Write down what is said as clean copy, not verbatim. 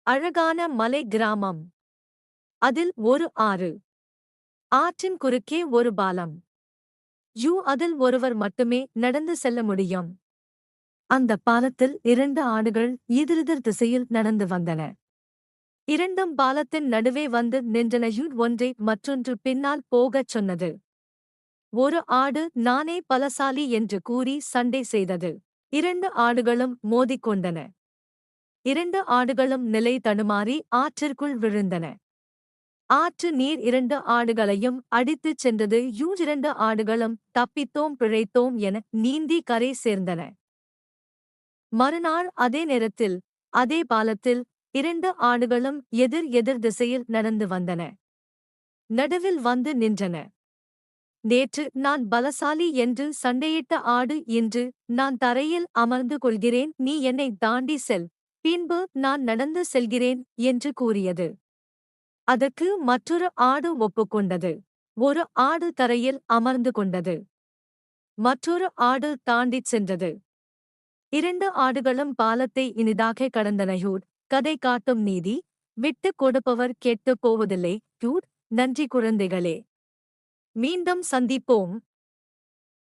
அழகான மலை கிராமம். அதில் ஒரு ஆறு. ஆற்றின் குறுக்கே ஒரு பாலம். அதில் ஒருவர் மட்டுமே நடந்து செல்ல முடியும். அந்த பாலத்தில் 2 ஆடுகள் எதிரெதிர் திசையில் நடந்து வந்தன. இரண்டும் பாலத்தின் நடுவே வந்து நின்றன. ஒன்றை மற்றொன்று பின்னால் போகச் சொன்னது. ஒரு ஆடு நானே பலசாலி என்று கூறி சண்டை செய்தது. 2 ஆடுகளும் மோதிக்கொண்டன. 2 ஆடுகளும் நிலை தடுமாறி ஆற்றிற்குள் விழுந்தன. ஆற்று நீர் 2 ஆடுகளையும் அடித்துச் சென்றது. 2 ஆடுகளும் தப்பித்தோம் பிழைத்தோம் என நீந்தி கரை சேர்ந்தன. மறுநாள் அதே நேரத்தில் அதே பாலத்தில் 2 ஆடுகளும் எதிர் எதிர் திசையில் நடந்து வந்தன. நடுவில் வந்து நின்றன. நேற்று நான் பலசாலி என்று சண்டையிட்ட ஆடு இன்று நான் தரையில் அமர்ந்து கொள்கிறேன், நீ என்னை தாண்டி செல், பின்பு நான் நடந்து செல்கிறேன் என்று கூறியது. அதற்கு மற்றொரு ஆடு ஒப்புக்கொண்டது. ஒரு ஆடு தரையில் அமர்ந்து கொண்டது. மற்றொரு ஆடு தாண்டிச் சென்றது. 2 ஆடுகளும் பாலத்தை இனிதாக கடந்தன. கதை காட்டும் நீதி: விட்டுக் கொடுப்பவர் கெட்டுப் போவதில்லை. நன்றி குழந்தைகளே. மீண்டும் சந்திப்போம்.